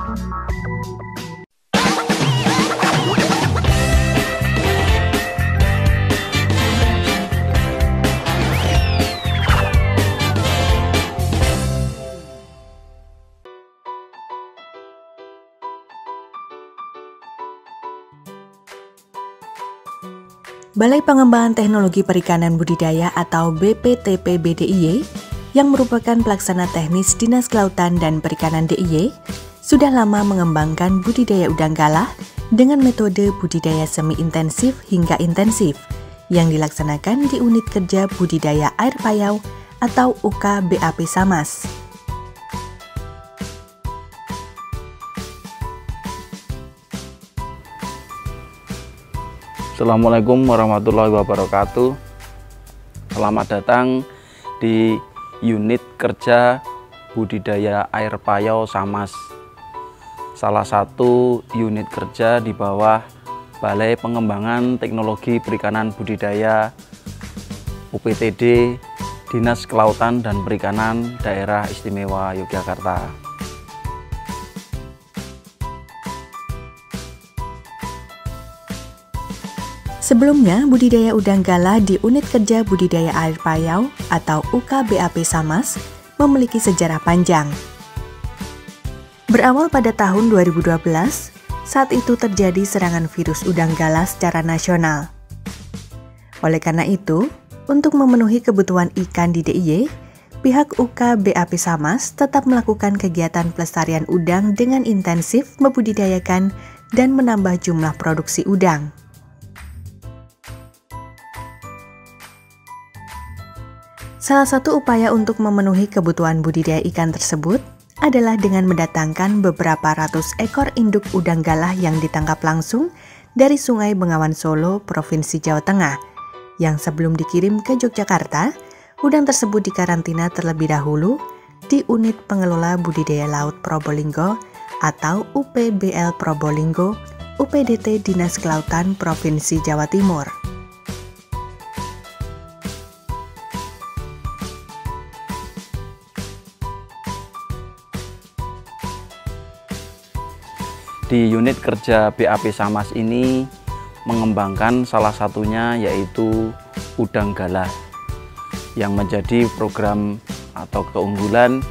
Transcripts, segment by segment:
Balai Pengembangan Teknologi Perikanan Budidaya atau BPTP BDIY yang merupakan pelaksana teknis Dinas Kelautan dan Perikanan DIY sudah lama mengembangkan budidaya udang galah dengan metode budidaya semi-intensif hingga intensif yang dilaksanakan di Unit Kerja Budidaya Air Payau atau UKBAP Samas. Assalamualaikum warahmatullahi wabarakatuh. Selamat datang di Unit Kerja Budidaya Air Payau Samas, salah satu unit kerja di bawah Balai Pengembangan Teknologi Perikanan Budidaya UPTD Dinas Kelautan dan Perikanan Daerah Istimewa Yogyakarta. Sebelumnya, budidaya udang galah di Unit Kerja Budidaya Air Payau atau UKBAP Samas memiliki sejarah panjang. Berawal pada tahun 2012, saat itu terjadi serangan virus udang galah secara nasional. Oleh karena itu, untuk memenuhi kebutuhan ikan di DIY, pihak UKBAP Samas tetap melakukan kegiatan pelestarian udang dengan intensif membudidayakan dan menambah jumlah produksi udang. Salah satu upaya untuk memenuhi kebutuhan budidaya ikan tersebut adalah dengan mendatangkan beberapa ratus ekor induk udang galah yang ditangkap langsung dari Sungai Bengawan Solo, Provinsi Jawa Tengah, yang sebelum dikirim ke Yogyakarta, udang tersebut dikarantina terlebih dahulu di Unit Pengelola Budidaya Laut Probolinggo atau UPBL Probolinggo, UPDT Dinas Kelautan Provinsi Jawa Timur. Di unit kerja BAP Samas ini mengembangkan salah satunya yaitu udang galah yang menjadi program atau keunggulan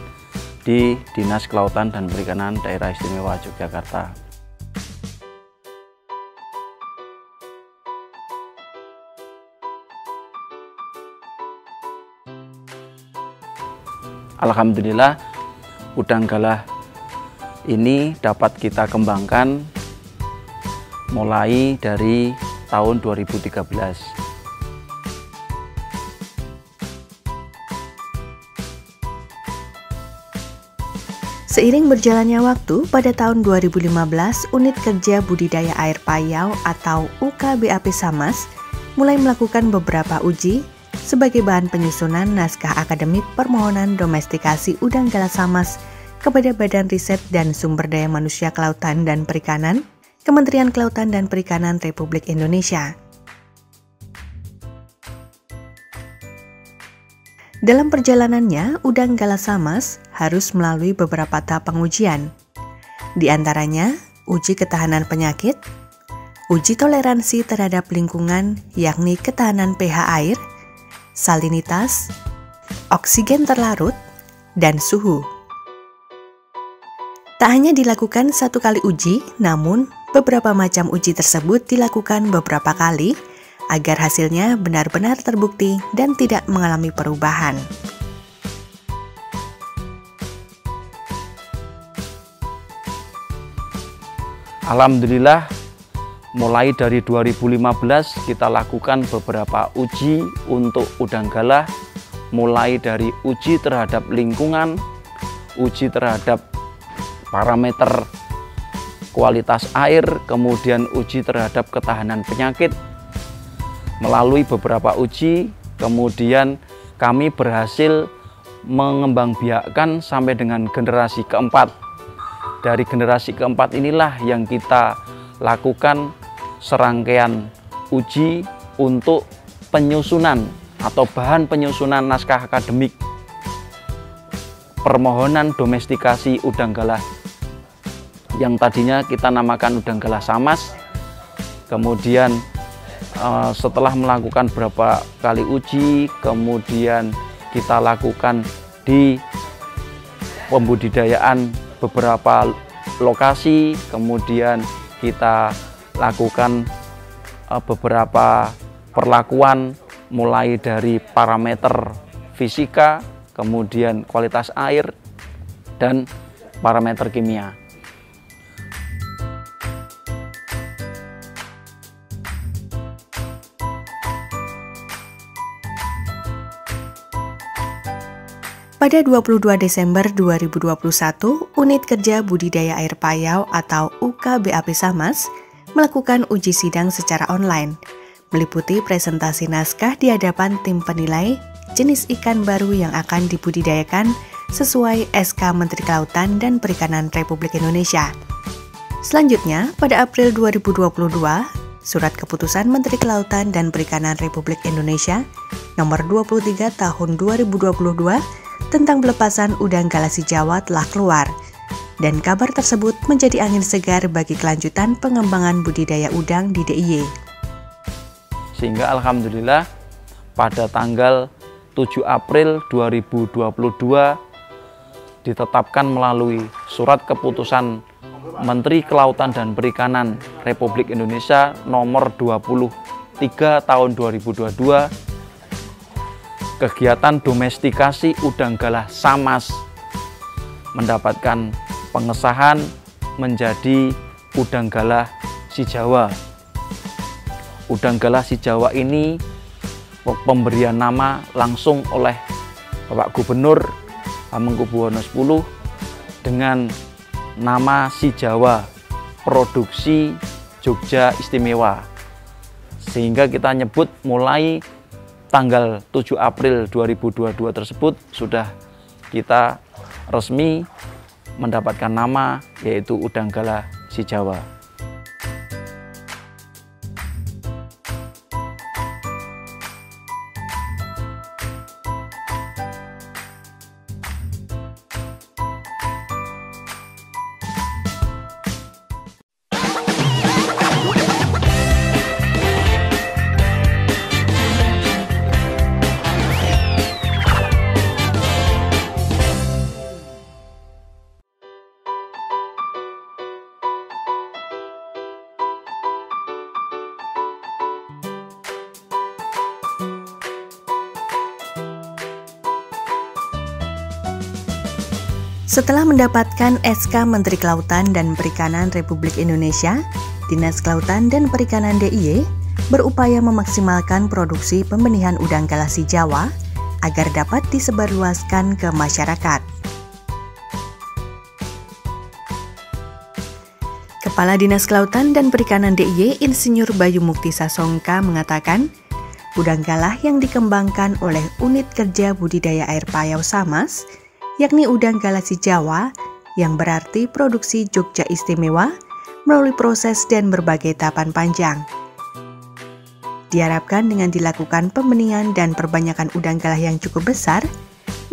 di Dinas Kelautan dan Perikanan Daerah Istimewa Yogyakarta. Alhamdulillah, udang galah ini dapat kita kembangkan mulai dari tahun 2013. Seiring berjalannya waktu, pada tahun 2015, Unit Kerja Budidaya Air Payau atau UKBAP Samas mulai melakukan beberapa uji sebagai bahan penyusunan naskah akademik permohonan domestikasi udang galah Samas kepada Badan Riset dan Sumber Daya Manusia Kelautan dan Perikanan, Kementerian Kelautan dan Perikanan Republik Indonesia. Dalam perjalanannya, udang galah Samas harus melalui beberapa tahap pengujian. Di antaranya, uji ketahanan penyakit, uji toleransi terhadap lingkungan yakni ketahanan pH air, salinitas, oksigen terlarut, dan suhu. Tak hanya dilakukan satu kali uji, namun beberapa macam uji tersebut dilakukan beberapa kali agar hasilnya benar-benar terbukti dan tidak mengalami perubahan. Alhamdulillah, mulai dari 2015 kita lakukan beberapa uji untuk udang galah, mulai dari uji terhadap lingkungan, uji terhadap parameter kualitas air, kemudian uji terhadap ketahanan penyakit. Melalui beberapa uji, kemudian kami berhasil mengembangbiakkan sampai dengan generasi keempat. Dari generasi keempat inilah yang kita lakukan serangkaian uji untuk penyusunan atau bahan penyusunan naskah akademik permohonan domestikasi udang galah yang tadinya kita namakan udang galah samas. Kemudian setelah melakukan beberapa kali uji, kemudian kita lakukan di pembudidayaan beberapa lokasi, kemudian kita lakukan beberapa perlakuan mulai dari parameter fisika, kemudian kualitas air, dan parameter kimia. Pada 22 Desember 2021, Unit Kerja Budidaya Air Payau atau UKBAP Samas melakukan uji sidang secara online, meliputi presentasi naskah di hadapan tim penilai jenis ikan baru yang akan dibudidayakan sesuai SK Menteri Kelautan dan Perikanan Republik Indonesia. Selanjutnya, pada April 2022, Surat Keputusan Menteri Kelautan dan Perikanan Republik Indonesia Nomor 23 Tahun 2022 tentang pelepasan udang galasi Jawa telah keluar, dan kabar tersebut menjadi angin segar bagi kelanjutan pengembangan budidaya udang di DIY. Sehingga alhamdulillah pada tanggal 7 April 2022 ditetapkan melalui Surat Keputusan Menteri Kelautan dan Perikanan Republik Indonesia Nomor 23 Tahun 2022 kegiatan domestikasi udang galah samas mendapatkan pengesahan menjadi udang galah si Jawa. Udang galah si Jawa ini pemberian nama langsung oleh Bapak Gubernur Hamengkubuwono X dengan nama si Jawa, produksi Jogja Istimewa. Sehingga kita nyebut mulai tanggal 7 April 2022 tersebut sudah kita resmi mendapatkan nama yaitu udang galah si Jawa. Setelah mendapatkan SK Menteri Kelautan dan Perikanan Republik Indonesia, Dinas Kelautan dan Perikanan DIY berupaya memaksimalkan produksi pembenihan udang galasi Jawa agar dapat disebarluaskan ke masyarakat. Kepala Dinas Kelautan dan Perikanan DIY Insinyur Bayu Mukti Sasongka mengatakan, udang galah yang dikembangkan oleh Unit Kerja Budidaya Air Payau Samas yakni udang galasi Jawa yang berarti produksi Jogja Istimewa melalui proses dan berbagai tahapan panjang. Diharapkan dengan dilakukan pembenihan dan perbanyakan udang galah yang cukup besar,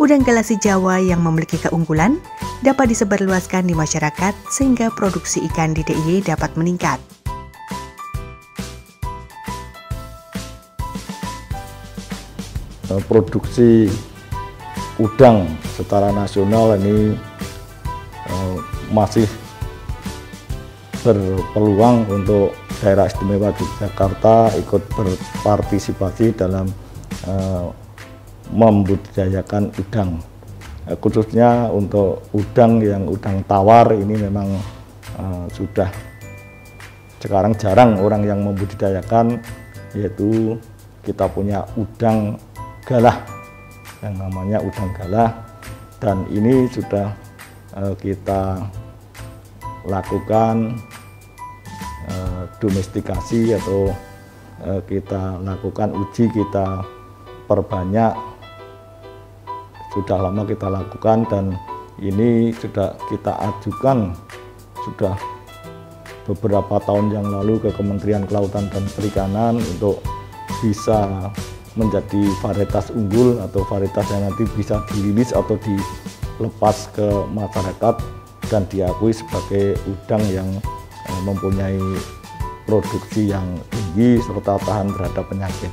udang galasi Jawa yang memiliki keunggulan dapat disebarluaskan di masyarakat sehingga produksi ikan di DIY dapat meningkat. Produksi udang secara nasional ini masih berpeluang untuk daerah istimewa Yogyakarta ikut berpartisipasi dalam membudidayakan udang, khususnya untuk udang yang udang tawar ini memang sudah sekarang jarang orang yang membudidayakan, yaitu kita punya udang galah yang namanya udang galah, dan ini sudah kita lakukan domestikasi atau kita lakukan uji, kita perbanyak, sudah lama kita lakukan, dan ini sudah kita ajukan sudah beberapa tahun yang lalu ke Kementerian Kelautan dan Perikanan untuk bisa menjadi varietas unggul atau varietas yang nanti bisa dirilis atau dilepas ke masyarakat dan diakui sebagai udang yang mempunyai produksi yang tinggi serta tahan terhadap penyakit.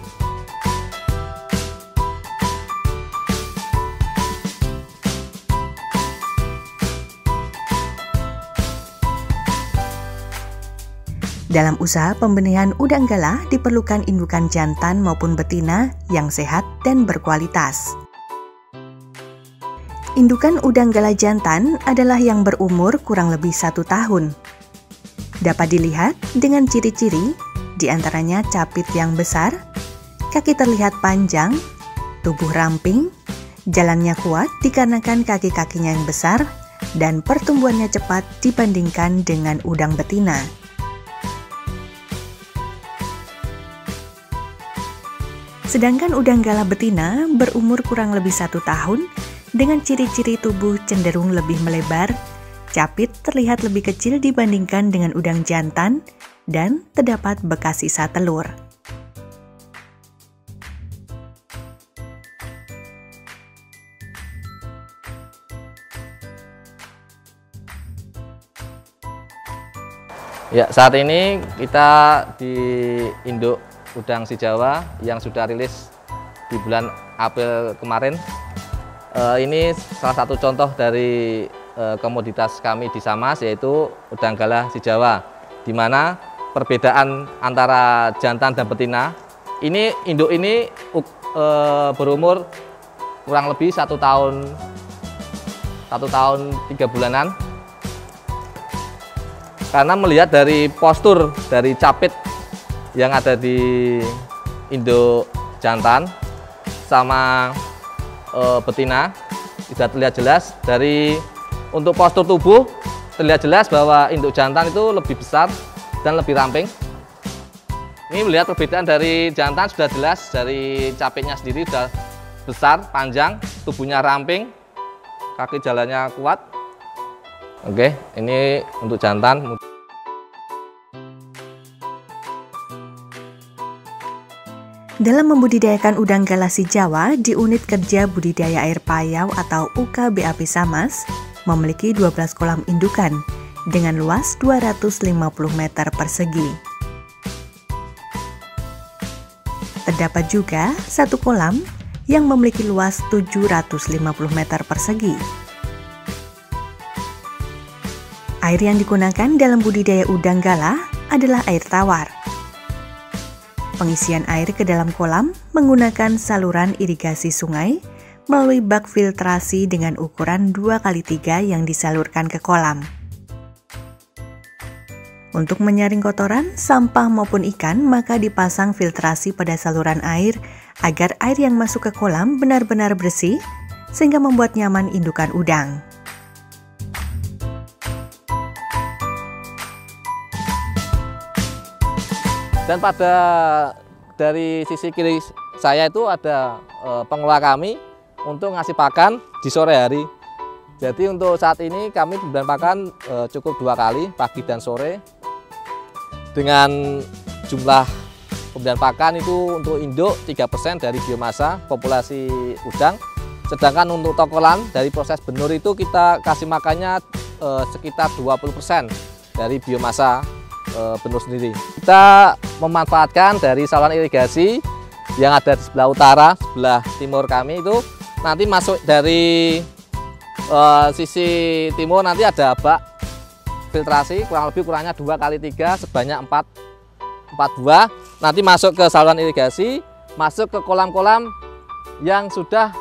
Dalam usaha pembenihan udang galah diperlukan indukan jantan maupun betina yang sehat dan berkualitas. Indukan udang galah jantan adalah yang berumur kurang lebih 1 tahun. Dapat dilihat dengan ciri-ciri, diantaranya capit yang besar, kaki terlihat panjang, tubuh ramping, jalannya kuat dikarenakan kaki-kakinya yang besar, dan pertumbuhannya cepat dibandingkan dengan udang betina. Sedangkan udang galah betina berumur kurang lebih 1 tahun dengan ciri-ciri tubuh cenderung lebih melebar, capit terlihat lebih kecil dibandingkan dengan udang jantan, dan terdapat bekas sisa telur. Ya, saat ini kita di induk udang si Jawa yang sudah rilis di bulan April kemarin. Ini salah satu contoh dari komoditas kami di Samas, yaitu udang galah si Jawa, di mana perbedaan antara jantan dan betina. Ini induk ini berumur kurang lebih 1 tahun 3 bulanan. Karena melihat dari postur dari capit yang ada di induk jantan sama betina, bisa terlihat jelas dari untuk postur tubuh, terlihat jelas bahwa induk jantan itu lebih besar dan lebih ramping. Ini melihat perbedaan dari jantan sudah jelas, dari capitnya sendiri sudah besar, panjang, tubuhnya ramping, kaki jalannya kuat. Oke, ini untuk jantan. Dalam membudidayakan udang galah si Jawa di Unit Kerja Budidaya Air Payau atau UKBAP Samas, memiliki 12 kolam indukan dengan luas 250 meter persegi. Terdapat juga 1 kolam yang memiliki luas 750 meter persegi. Air yang digunakan dalam budidaya udang galah adalah air tawar. Pengisian air ke dalam kolam menggunakan saluran irigasi sungai melalui bak filtrasi dengan ukuran 2x3 yang disalurkan ke kolam. Untuk menyaring kotoran, sampah maupun ikan, maka dipasang filtrasi pada saluran air agar air yang masuk ke kolam benar-benar bersih sehingga membuat nyaman indukan udang. Dan pada dari sisi kiri saya itu ada pengelola kami untuk ngasih pakan di sore hari. Jadi untuk saat ini kami pemberian pakan cukup 2 kali, pagi dan sore. Dengan jumlah pemberian pakan itu untuk induk 3% dari biomasa populasi udang. Sedangkan untuk tokolan dari proses benur itu kita kasih makannya sekitar 20% dari biomasa benur sendiri. Kita memanfaatkan dari saluran irigasi yang ada di sebelah utara, sebelah timur kami itu nanti masuk dari sisi timur nanti ada bak filtrasi kurangnya 2x3 sebanyak 4 buah, nanti masuk ke saluran irigasi, masuk ke kolam-kolam yang sudah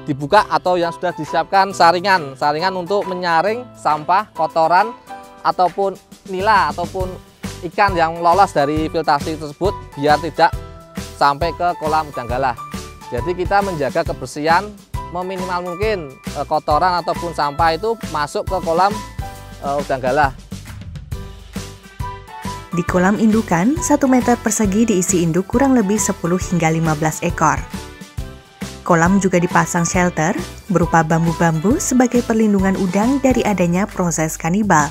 dibuka atau yang sudah disiapkan saringan untuk menyaring sampah, kotoran ataupun nila ataupun ikan yang lolos dari filtrasi tersebut biar tidak sampai ke kolam udang galah. Jadi kita menjaga kebersihan, meminimal mungkin kotoran ataupun sampah itu masuk ke kolam udang galah. Di kolam indukan, 1 meter persegi diisi induk kurang lebih 10 hingga 15 ekor. Kolam juga dipasang shelter berupa bambu-bambu sebagai perlindungan udang dari adanya proses kanibal.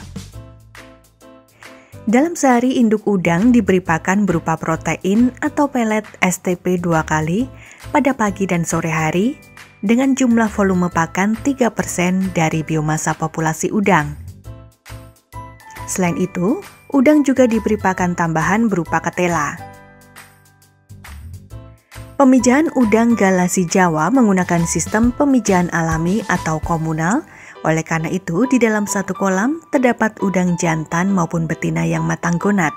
Dalam sehari induk udang diberi pakan berupa protein atau pelet STP 2 kali pada pagi dan sore hari dengan jumlah volume pakan 3% dari biomasa populasi udang. Selain itu, udang juga diberi pakan tambahan berupa ketela. Pemijahan udang galasi Jawa menggunakan sistem pemijahan alami atau komunal. Oleh karena itu, di dalam satu kolam terdapat udang jantan maupun betina yang matang gonat.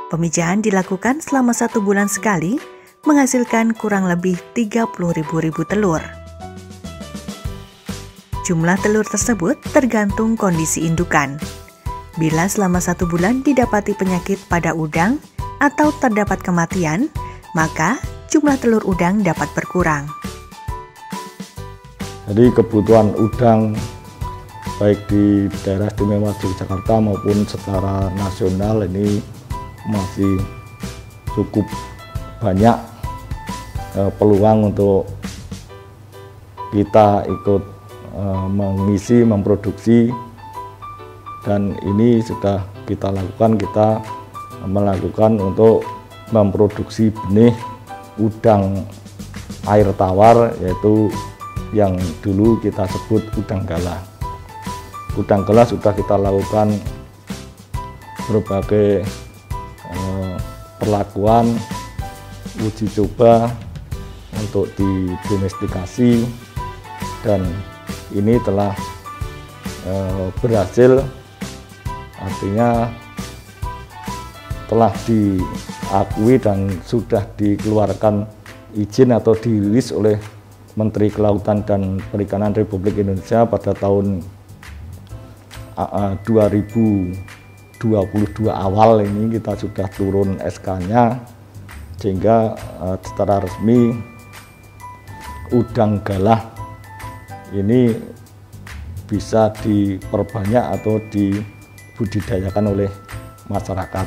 Pemijahan dilakukan selama 1 bulan sekali, menghasilkan kurang lebih 30.000 telur. Jumlah telur tersebut tergantung kondisi indukan. Bila selama 1 bulan didapati penyakit pada udang atau terdapat kematian, maka jumlah telur udang dapat berkurang. Jadi kebutuhan udang baik di daerah istimewa Yogyakarta maupun secara nasional ini masih cukup banyak peluang untuk kita ikut mengisi, memproduksi, dan ini sudah kita melakukan untuk memproduksi benih udang air tawar, yaitu yang dulu kita sebut udang galah. Udang galah sudah kita lakukan berbagai perlakuan uji coba untuk didomestikasi, dan ini telah berhasil, artinya telah diakui dan sudah dikeluarkan izin atau dirilis oleh Menteri Kelautan dan Perikanan Republik Indonesia pada tahun 2022 awal ini. Kita sudah turun SK-nya, sehingga secara resmi udang galah ini bisa diperbanyak atau dibudidayakan oleh masyarakat.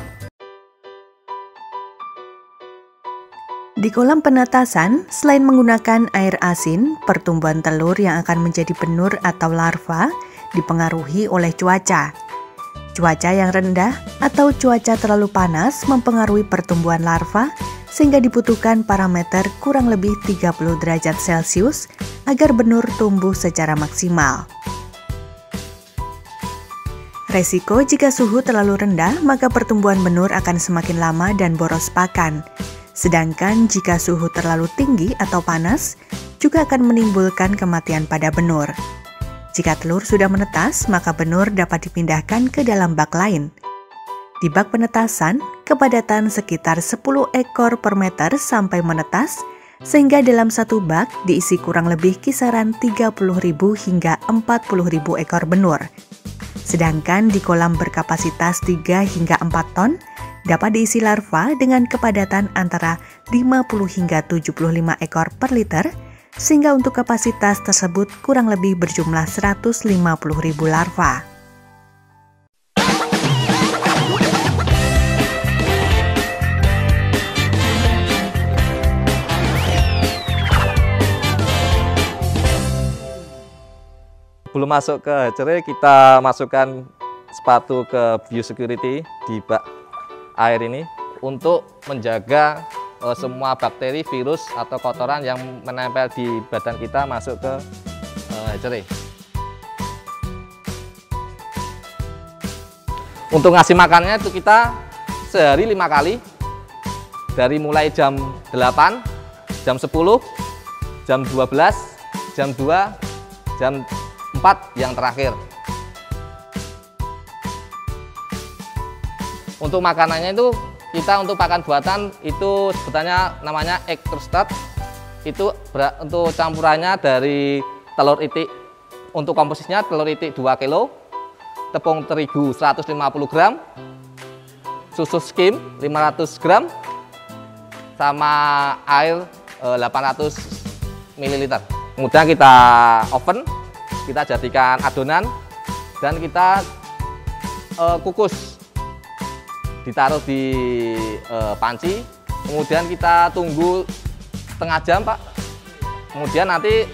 Di kolam penetasan, selain menggunakan air asin, pertumbuhan telur yang akan menjadi benur atau larva dipengaruhi oleh cuaca. Cuaca yang rendah atau cuaca terlalu panas mempengaruhi pertumbuhan larva, sehingga dibutuhkan parameter kurang lebih 30 derajat Celcius agar benur tumbuh secara maksimal. Resiko jika suhu terlalu rendah, maka pertumbuhan benur akan semakin lama dan boros pakan. Sedangkan jika suhu terlalu tinggi atau panas, juga akan menimbulkan kematian pada benur. Jika telur sudah menetas, maka benur dapat dipindahkan ke dalam bak lain. Di bak penetasan, kepadatan sekitar 10 ekor per meter sampai menetas, sehingga dalam satu bak diisi kurang lebih kisaran 30.000 hingga 40.000 ekor benur. Sedangkan di kolam berkapasitas 3 hingga 4 ton, dapat diisi larva dengan kepadatan antara 50 hingga 75 ekor per liter, sehingga untuk kapasitas tersebut kurang lebih berjumlah 150.000 larva. Belum masuk ke hatchery, kita masukkan sepatu ke biosecurity di bak air ini untuk menjaga semua bakteri, virus, atau kotoran yang menempel di badan kita masuk ke hatchery. Untuk ngasih makannya itu kita sehari 5 kali, dari mulai jam 8, jam 10, jam 12, jam 2, jam 4 yang terakhir. Untuk makanannya itu kita untuk pakan buatan itu sebutannya namanya egg crusted. Itu untuk campurannya dari telur itik, untuk komposisinya telur itik 2 kg, tepung terigu 150 gram, susu skim 500 gram, sama air 800 ml. Kemudian kita oven, kita jadikan adonan, dan kita kukus, ditaruh di panci, kemudian kita tunggu setengah jam, Pak. Kemudian nanti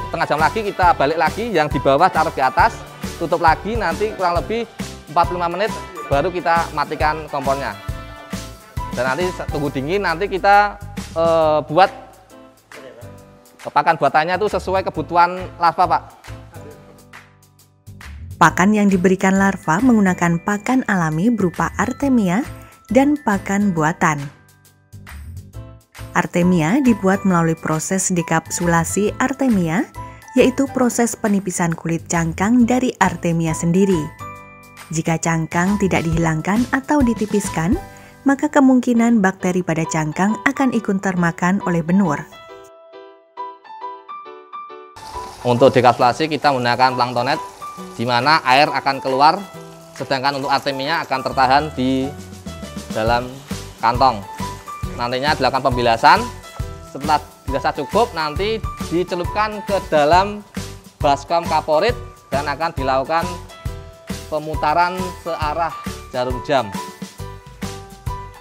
setengah jam lagi kita balik lagi, yang di bawah taruh di atas, tutup lagi, nanti kurang lebih 45 menit baru kita matikan kompornya. Dan nanti tunggu dingin, nanti kita buat pakan buatannya itu sesuai kebutuhan larva, Pak. Pakan yang diberikan larva menggunakan pakan alami berupa artemia dan pakan buatan. Artemia dibuat melalui proses dekapsulasi artemia, yaitu proses penipisan kulit cangkang dari artemia sendiri. Jika cangkang tidak dihilangkan atau ditipiskan, maka kemungkinan bakteri pada cangkang akan ikut termakan oleh benur. Untuk dekapsulasi kita menggunakan planktonet, di mana air akan keluar, sedangkan untuk artemia akan tertahan di dalam kantong. Nantinya dilakukan pembilasan, setelah dirasa cukup nanti dicelupkan ke dalam baskom kaporit dan akan dilakukan pemutaran searah jarum jam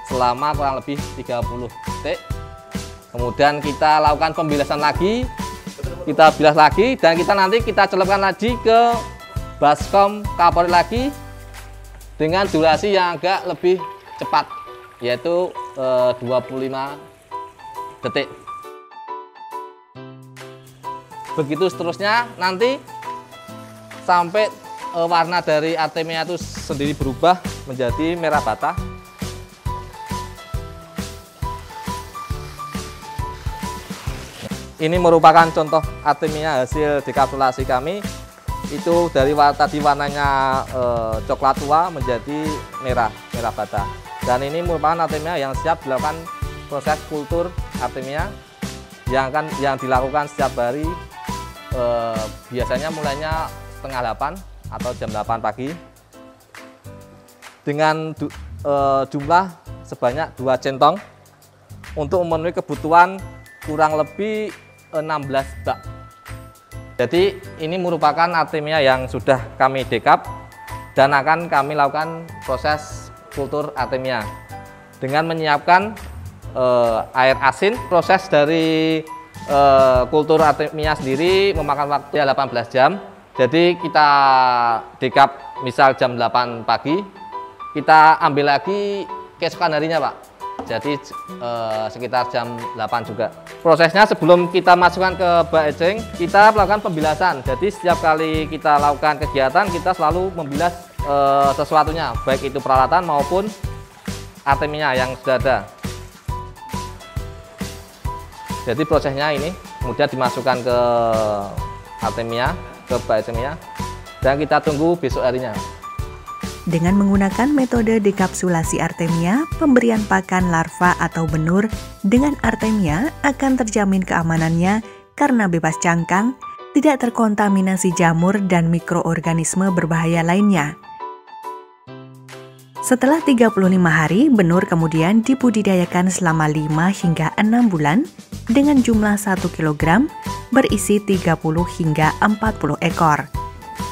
selama kurang lebih 30 detik. Kemudian kita lakukan pembilasan lagi, kita bilas lagi, dan kita celupkan lagi ke baskom kaporit lagi dengan durasi yang agak lebih cepat, yaitu 25 detik. Begitu seterusnya nanti sampai warna dari artemia itu sendiri berubah menjadi merah bata. Ini merupakan contoh artemia hasil dekapsulasi kami. Itu dari tadi warnanya coklat tua menjadi merah bata. Dan ini merupakan artemia yang siap dilakukan proses kultur artemia yang dilakukan setiap hari, biasanya mulainya setengah 8 atau jam 8 pagi dengan jumlah sebanyak 2 centong untuk memenuhi kebutuhan kurang lebih 16 bak. Jadi ini merupakan artemia yang sudah kami dekap dan akan kami lakukan proses kultur artemia dengan menyiapkan air asin. Proses dari kultur artemia sendiri memakan waktu 18 jam. Jadi kita dekap misal jam 8 pagi, kita ambil lagi keesokan harinya, Pak. Jadi sekitar jam 8 juga. Prosesnya sebelum kita masukkan ke bak eceng, kita melakukan pembilasan. Jadi setiap kali kita lakukan kegiatan, kita selalu membilas sesuatunya, baik itu peralatan maupun artemia yang sudah ada. Jadi prosesnya ini kemudian dimasukkan ke artemia, ke bak ecengnya, dan kita tunggu besok harinya. Dengan menggunakan metode dekapsulasi artemia, pemberian pakan larva atau benur dengan artemia akan terjamin keamanannya karena bebas cangkang, tidak terkontaminasi jamur dan mikroorganisme berbahaya lainnya. Setelah 35 hari, benur kemudian dibudidayakan selama 5 hingga 6 bulan dengan jumlah 1 kg berisi 30 hingga 40 ekor.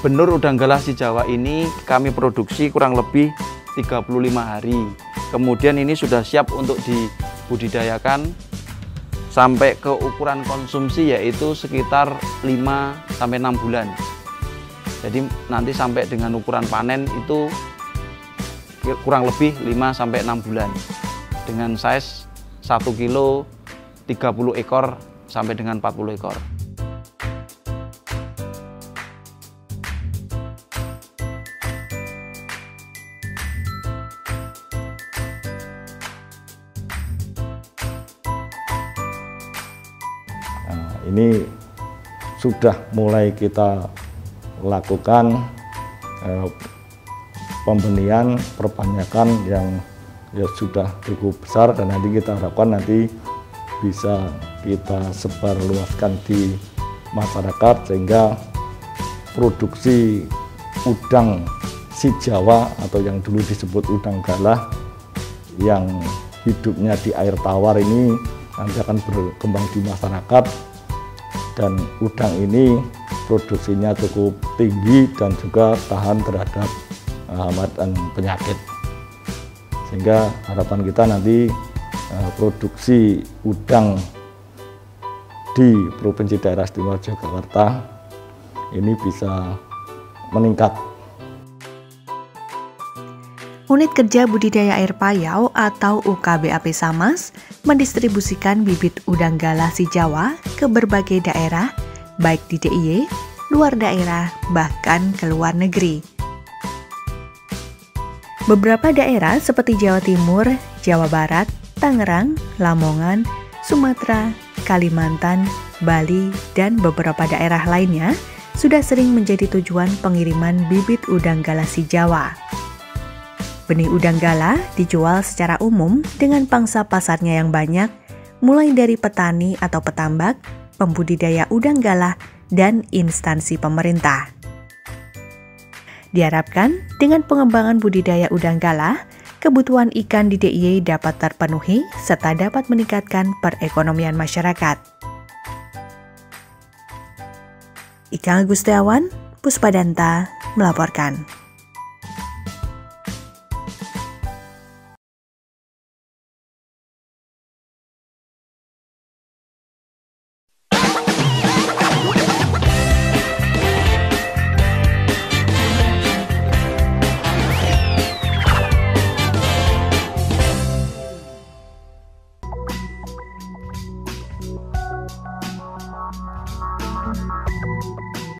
Benur udang galah si Jawa ini kami produksi kurang lebih 35 hari. Kemudian ini sudah siap untuk dibudidayakan sampai ke ukuran konsumsi, yaitu sekitar 5-6 bulan. Jadi nanti sampai dengan ukuran panen itu kurang lebih 5-6 bulan. Dengan size 1 kilo 30 ekor sampai dengan 40 ekor. Ini sudah mulai kita lakukan pembenihan perbanyakan yang ya sudah cukup besar, dan nanti kita harapkan nanti bisa kita sebarluaskan di masyarakat sehingga produksi udang si Jawa atau yang dulu disebut udang galah yang hidupnya di air tawar ini nanti akan berkembang di masyarakat. Dan udang ini produksinya cukup tinggi dan juga tahan terhadap hama dan penyakit, sehingga harapan kita nanti produksi udang di Provinsi Daerah Istimewa Yogyakarta ini bisa meningkat. Unit Kerja Budidaya Air Payau atau UKBAP Samas mendistribusikan bibit udang galah si Jawa ke berbagai daerah, baik di DIY, luar daerah, bahkan ke luar negeri. Beberapa daerah seperti Jawa Timur, Jawa Barat, Tangerang, Lamongan, Sumatera, Kalimantan, Bali, dan beberapa daerah lainnya sudah sering menjadi tujuan pengiriman bibit udang galah si Jawa. Benih udang galah dijual secara umum dengan pangsa pasarnya yang banyak, mulai dari petani atau petambak, pembudidaya udang galah, dan instansi pemerintah. Diharapkan dengan pengembangan budidaya udang galah, kebutuhan ikan di DIY dapat terpenuhi serta dapat meningkatkan perekonomian masyarakat. Ika Agustiawan, Puspadanta, melaporkan.